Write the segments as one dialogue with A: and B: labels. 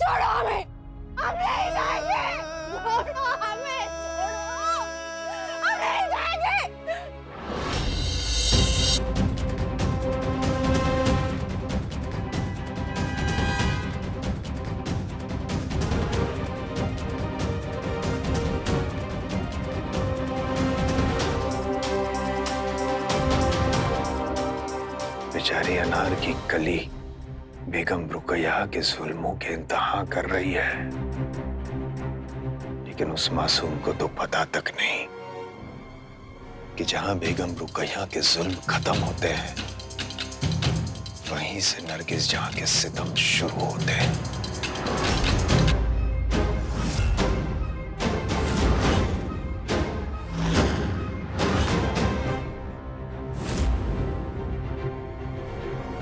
A: छोड़ो हमें, हम नहीं जाएंगे। छोड़ो हमें, छोड़ो, हम नहीं जाएंगे।
B: बेचारी अनार की कली बेगम रुकैया के जुल्मों के इंतहा कर रही है, लेकिन उस मासूम को तो पता तक नहीं कि जहां बेगम रुकैया के जुल्म खत्म होते हैं, वहीं से नरगिस जहां के सितम शुरू होते हैं।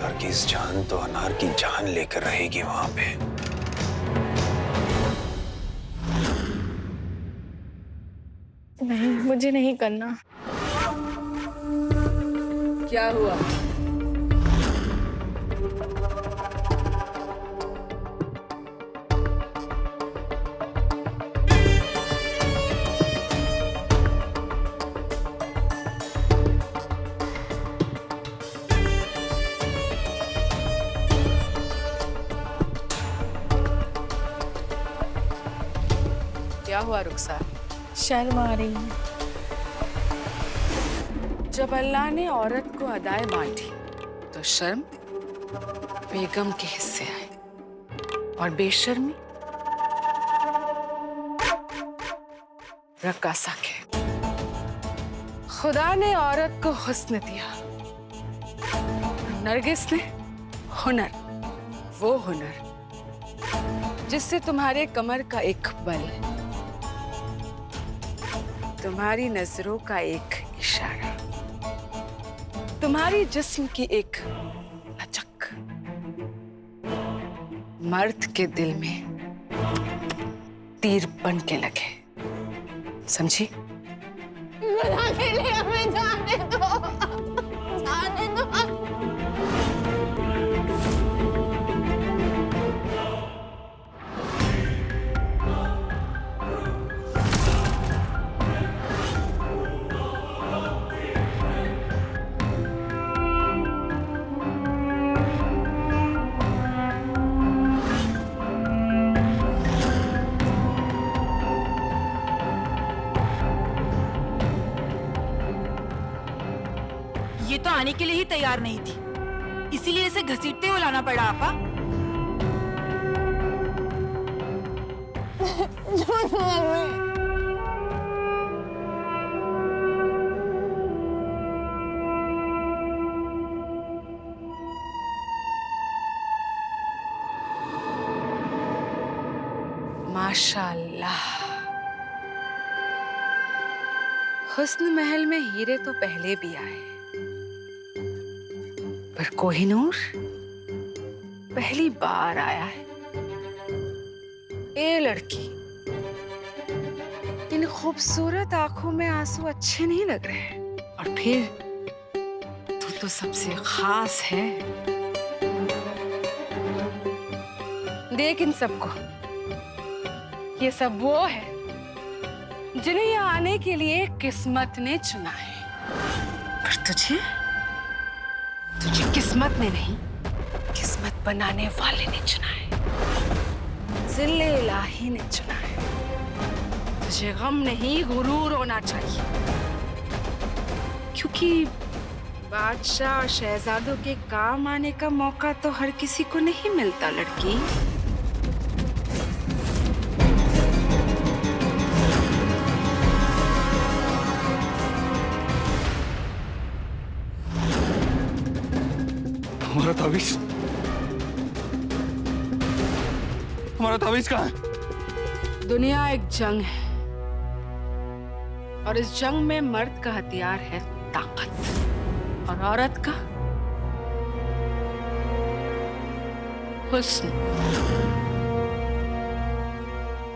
B: नरगिस जान तो अनार की जान लेकर रहेगी वहां पे।
A: नहीं, मुझे नहीं करना।
C: क्या हुआ? क्या हुआ रुखसार?
A: शर्म आ रही है।
C: जब अल्लाह ने औरत को अदाएं बांटी तो शर्म बेगम के हिस्से आए और बेशर्मी रकासा के। खुदा ने औरत को हुस्न दिया, नरगिस ने हुनर, वो हुनर जिससे तुम्हारे कमर का एक बल, तुम्हारी नजरों का एक इशारा, तुम्हारी जिस्म की एक लचक मर्द के दिल में तीर बन के लगे। समझी?
A: खुदा के लिए हमें जाने दो, जाने दो।
D: ये तो आने के लिए ही तैयार नहीं थी, इसीलिए इसे घसीटते हुए लाना पड़ा। आपा
C: माशाअल्लाह, हुस्न महल में हीरे तो पहले भी आए, पर कोहिनूर पहली बार आया है। ए लड़की, इन खूबसूरत आंखों में आंसू अच्छे नहीं लग रहे, और फिर तू तो सबसे खास है। देख इन सबको, ये सब वो है जिन्हें यहाँ आने के लिए किस्मत ने चुना है, पर तुझे किस्मत ने नहीं, किस्मत बनाने वाले ने चुना है, जिल्ले इलाही ने चुना है। तुझे गम नहीं, गुरूर होना चाहिए, क्योंकि बादशाह और शहजादों के काम आने का मौका तो हर किसी को नहीं मिलता लड़की।
E: हमारा तावीज, हमारा तावीज कहाँ है?
C: दुनिया एक जंग है, और इस जंग में मर्द का हथियार है ताकत, और औरत का हुस्न।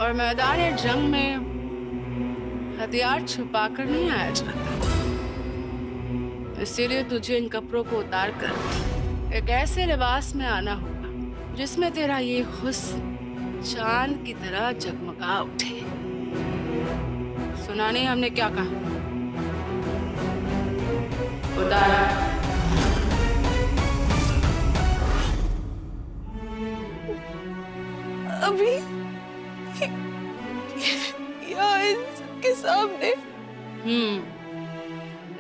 C: और मैदान जंग में हथियार छुपाकर नहीं आया जाता, इसीलिए तुझे इन कपड़ों को उतार कर एक ऐसे लिबास में आना होगा जिसमें तेरा ये हुस्न चांद की तरह जगमगा उठे। सुना नहीं हमने क्या कहा? उतार।
A: अभी यहाँ इन सबके सामने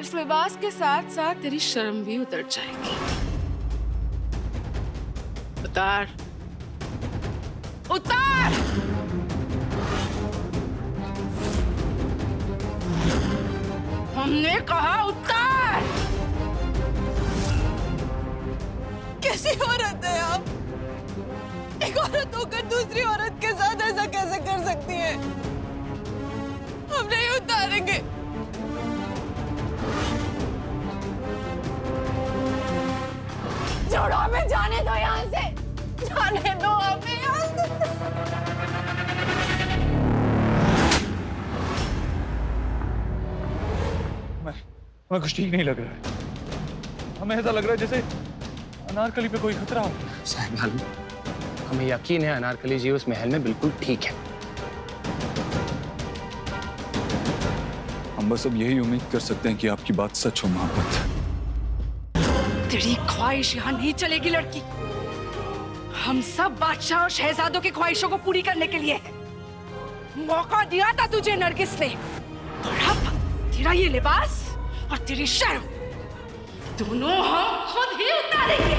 C: इस लिबास के साथ साथ तेरी शर्म भी उतर जाएगी। उतार, उतार। हमने कहा उतार।
A: कैसी औरत है आप? एक औरत होकर दूसरी औरत के साथ ऐसा कैसे कर सकती है? हम नहीं उतारेंगे। छोड़ो, हमें जाने दो यहाँ से। जाने दो हमें यहाँ से।
E: मैं कुछ ठीक नहीं लग रहा है। हमें ऐसा लग रहा है जैसे अनारकली पे कोई खतरा हो।
F: साहब हमें यकीन है अनारकली जी उस महल में बिल्कुल ठीक है।
E: हम बस अब यही उम्मीद कर सकते हैं कि आपकी बात सच हो मोहब्बत।
C: तेरी ख्वाहिश यहाँ नहीं चलेगी लड़की। हम सब बादशाह और शहजादों की ख्वाहिशों को पूरी करने के लिए हैं। मौका दिया था तुझे नरगिस ने, और अब तेरा ये लिबास और तेरी शर्म दोनों हम खुद ही उतारेंगे।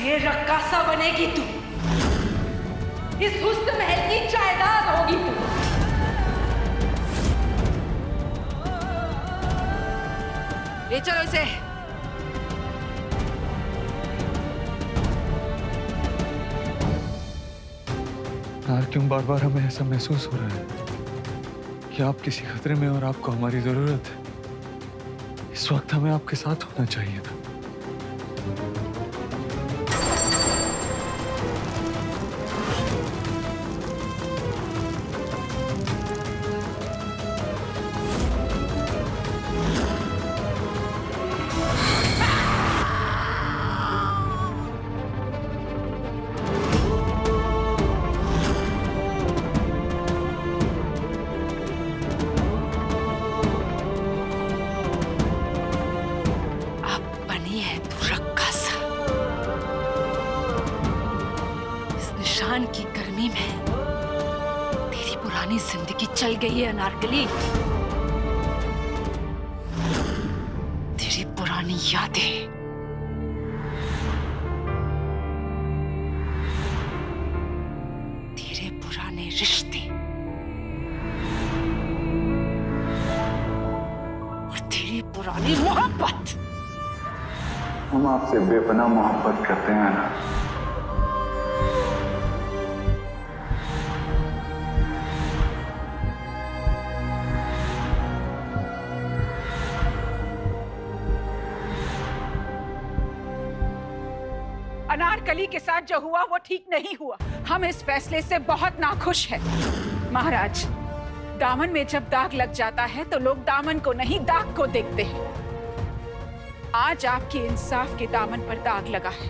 C: ये रक्कासा बनेगी तू। इस हुस्न महल की जायदाद होगी तू। ले चलो इसे।
E: यार क्यों बार बार हमें ऐसा महसूस हो रहा है कि आप किसी खतरे में और आपको हमारी जरूरत है। इस वक्त हमें आपके साथ होना चाहिए था।
C: की गर्मी में तेरी पुरानी जिंदगी चल गई है अनारकली। तेरी पुरानी यादें, तेरे पुराने रिश्ते और तेरी पुरानी मोहब्बत।
E: हम आपसे बेपनाह मोहब्बत करते हैं ना।
G: अनारकली के साथ जो हुआ वो ठीक नहीं हुआ। हम इस फैसले से बहुत नाखुश हैं। महाराज, दामन में जब दाग लग जाता है तो लोग दामन को नहीं दाग को देखते हैं। आज आपके इंसाफ के दामन पर दाग लगा है।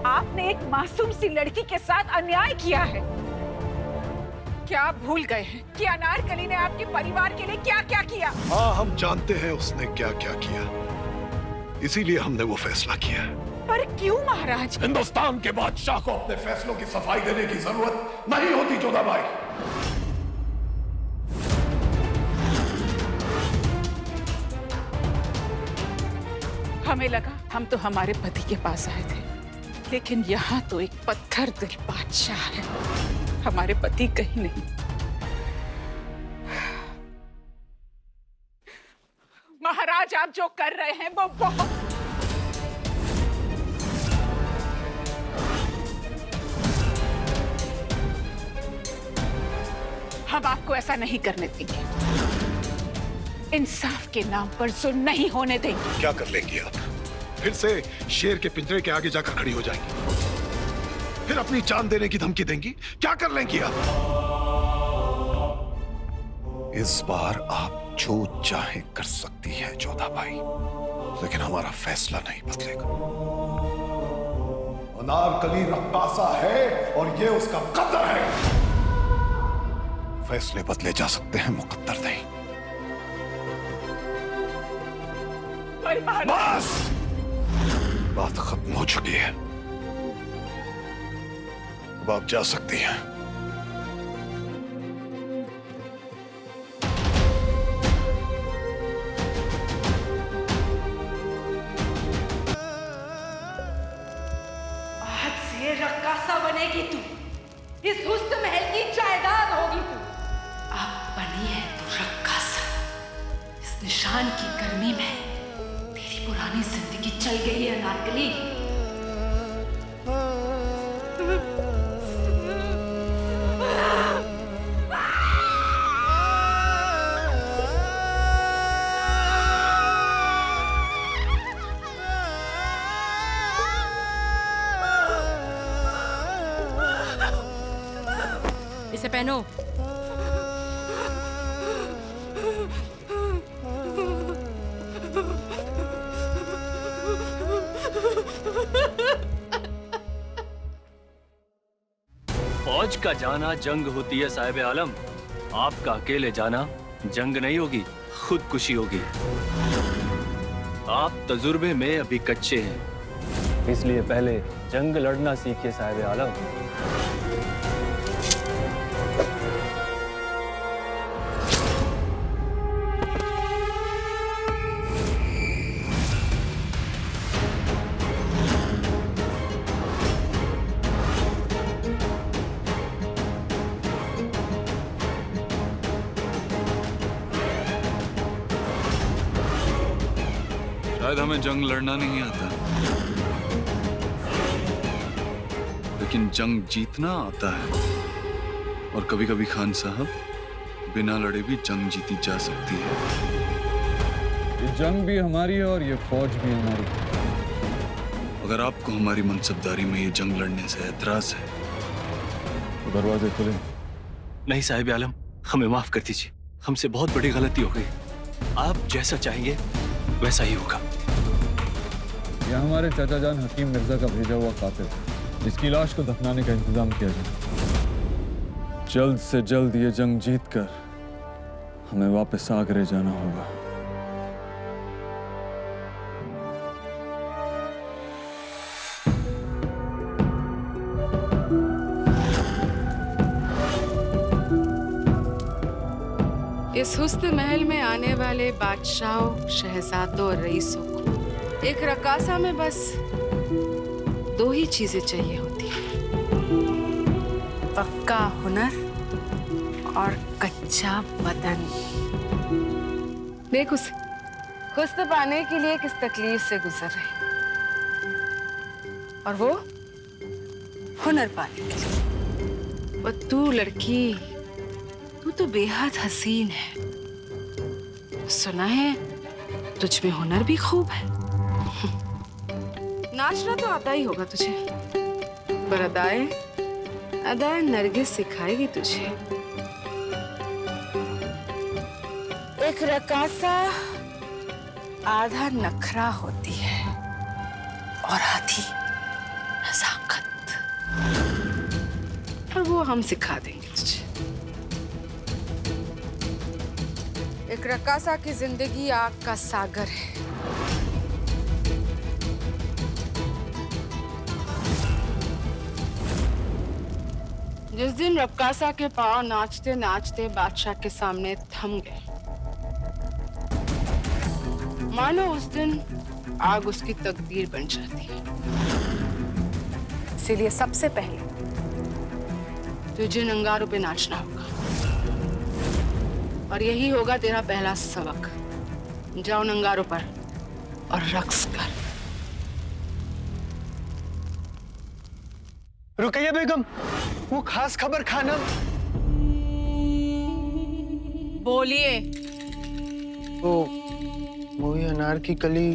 G: आपने एक मासूम सी लड़की के साथ अन्याय किया है। क्या आप भूल गए हैं कि अनारकली ने आपके परिवार के लिए क्या क्या किया?
H: हाँ, हम जानते हैं उसने क्या क्या किया, इसीलिए हमने वो फैसला किया।
G: पर क्यों महाराज?
H: हिंदुस्तान के बादशाह को अपने फैसलों की सफाई देने की जरूरत नहीं होती जोधाबाई।
G: हमें लगा हम तो हमारे पति के पास आए थे, लेकिन यहाँ तो एक पत्थर दिल बादशाह है। हमारे पति कहीं नहीं। महाराज, आप जो कर रहे हैं वो बहुत हम आपको ऐसा नहीं करने देंगे। इंसाफ के नाम पर जुल्म नहीं होने देंगे।
H: क्या कर लेंगी आप? फिर से शेर के पिंजरे के आगे जाकर खड़ी हो जाएंगी, फिर अपनी जान देने की धमकी देंगी? क्या कर लेंगी आप? इस बार आप जो चाहे कर सकती हैं जोधा भाई, लेकिन हमारा फैसला नहीं बदलेगा। अनारकली रक्कासा है और ये उसका कदर है। फैसले बदले जा सकते हैं, मुकद्दर नहीं। बस, बात खत्म हो चुकी है, अब आप जा सकती हैं।
C: आज से रक्कासा बनेगी तू, इस हुस्न महल की जायदाद होगी तू। अब बनी है तू रक्कासा। इस निशान की गर्मी में तेरी पुरानी जिंदगी चल गई है अनारकली।
I: इसे पहनो।
J: फौज का जाना जंग होती है साहिब आलम, आपका अकेले जाना जंग नहीं होगी, खुदकुशी होगी। आप तजुर्बे में अभी कच्चे हैं, इसलिए पहले जंग लड़ना सीखिए साहिब आलम।
E: शायद हमें जंग लड़ना नहीं आता, लेकिन जंग जीतना आता है। और कभी कभी खान साहब, बिना लड़े भी जंग जीती जा सकती है। ये जंग भी हमारी है और ये फौज भी हमारी है। अगर आपको हमारी मनसबदारी में ये जंग लड़ने से एतराज है तो दरवाजे खुले।
J: नहीं साहिब आलम, हमें माफ कर दीजिए, हमसे बहुत बड़ी गलती हो गई। आप जैसा चाहेंगे वैसा ही होगा।
E: यह हमारे चाचा जान हकीम मिर्जा का भेजा हुआ कातिल है, जिसकी लाश को दफनाने का इंतजाम किया जाए। जल्द से जल्द ये जंग जीतकर हमें वापस आगरे जाना होगा।
C: इस हुस्न महल में आने वाले बादशाहों, शहजादों और रईसों को एक रकासा में बस दो ही चीजें चाहिए होती हैं, पक्का हुनर और कच्चा बदन। देख उसे, हुस्न पाने के लिए किस तकलीफ से गुजर रही, और वो हुनर पाने के लिए। और तू लड़की, तू तो बेहद हसीन है। सुना है तुझ में हुनर भी खूब है। नाचना तो आता ही होगा तुझे, पर अदाए नरगिस सिखाएगी तुझे। एक रकासा आधा नखरा होती है और आधी नजाकत, और वो हम सिखा देंगे तुझे। एक रकासा की जिंदगी आग का सागर है। जिस दिन रक्कासा के पांव नाचते नाचते बादशाह के सामने थम गए, मानो उस दिन आग उसकी तकदीर बन जाती है। इसीलिए सबसे पहले तुझे नंगारों पे नाचना होगा और यही होगा तेरा पहला सबक। जाओ नंगारों पर और रक्स कर।
B: रुकैया बेगम, वो खास खबर खानम।
C: बोलिए।
B: वो ही अनार की कली।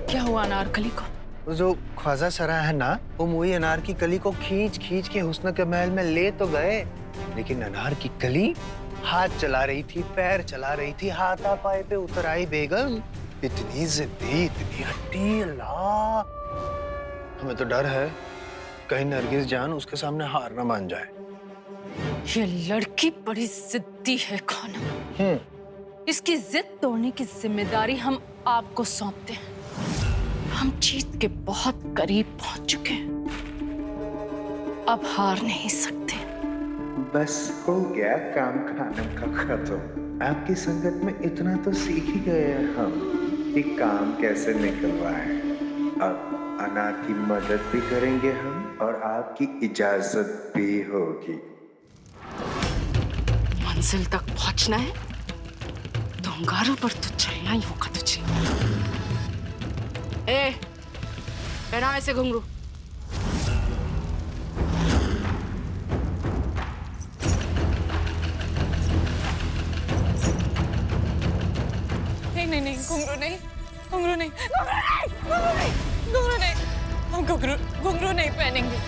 C: क्या हुआ अनारकली को?
B: वो जो ख्वाजा सरा है ना, वो मोई अनार की कली को खींच खींच के हुस्न के महल में ले तो गए, लेकिन अनार की कली हाथ चला रही थी, पैर चला रही थी, हाथा पाए पे उतर आई बेगम। इतनी जिद्दी, इतनी हट्टी, अल्लाह। हमें तो डर है कहीं नरगिस जान उसके सामने हार ना मान जाए।
C: ये लड़की बड़ी जिद्दी है खानम। इसकी जिद तोड़ने की जिम्मेदारी हम आपको सौंपते हैं। हम जीत के बहुत करीब पहुंच चुके हैं, अब हार नहीं सकते।
I: बस हो गया काम खानम का खत्म। आपकी संगत में इतना तो सीख ही गए हैं हम कि काम कैसे निकलवाएं। अब अनार की मदद भी करेंगे हम और आपकी इजाजत भी होगी।
C: मंजिल तक पहुंचना है तो अंगारों पर तो चलना ही होगा तुझे। ए, पहना ऐसे घुंघरू।
A: नहीं नहीं नहीं, घुंघरू नहीं, घुंघरू नहीं, घुंघरू नहीं, घुंघरू नहीं, हम घुंघरू नहीं पहनेंगे।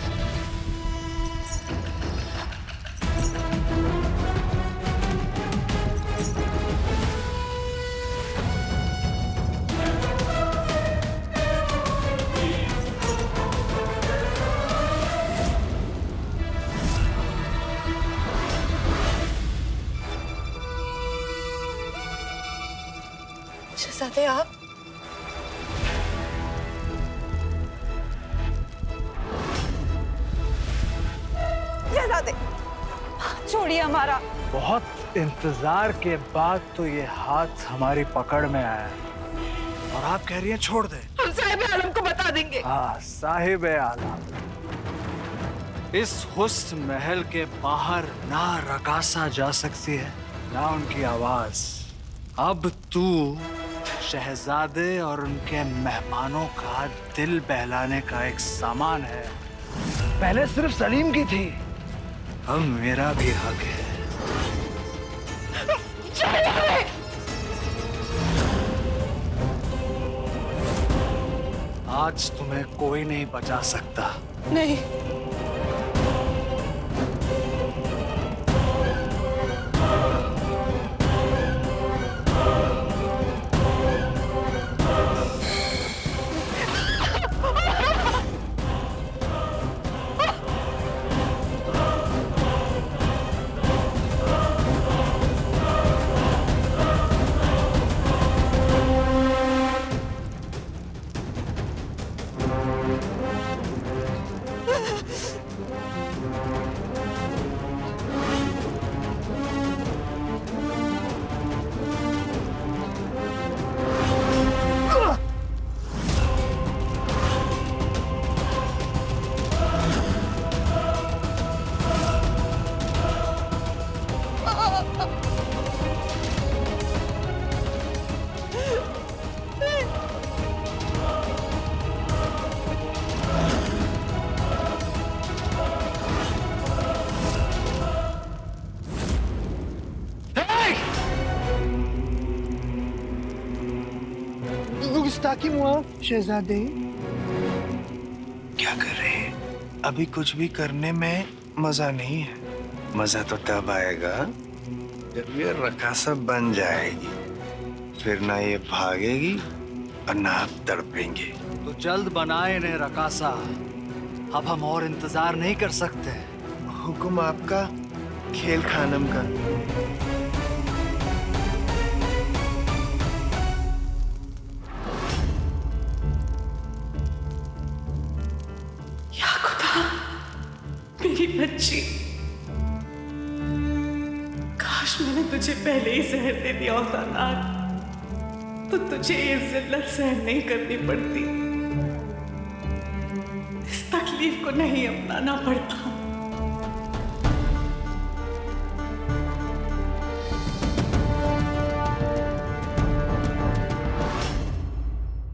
A: शहजादे आप? शहजादे छोड़िए हमारा।
K: बहुत इंतजार के बाद तो ये हाथ हमारी पकड़ में आया है और आप कह रही हैं छोड़ दे।
C: हम साहिब आलम को बता देंगे।
K: हाँ, साहिब आलम। इस हुस्न महल के बाहर ना रकासा जा सकती है ना उनकी आवाज। अब तू शहजादे और उनके मेहमानों का दिल बहलाने का एक सामान है। पहले सिर्फ सलीम की थी, अब मेरा भी हक है। आज तुम्हें कोई नहीं बचा सकता।
A: नहीं,
B: गुस्ताखी मुआफ शहजादे। क्या कर रहे हैं? अभी कुछ भी करने में मजा नहीं है। मजा तो तब आएगा जब ये रकासा बन जाएगी, फिर ना ये भागेगी और ना आप तड़पेंगे।
K: तो जल्द बनाए इन्हें रकासा। अब हम और इंतजार नहीं कर सकते।
B: हुक्म आपका, खेल खानम का।
C: मेरी बच्ची, काश मैंने तुझे पहले ही जहर दे दिया होता ना, तो तुझे ये जिल्लत सहन नहीं करनी पड़ती।
A: तकलीफ को नहीं अपनाना पड़ता।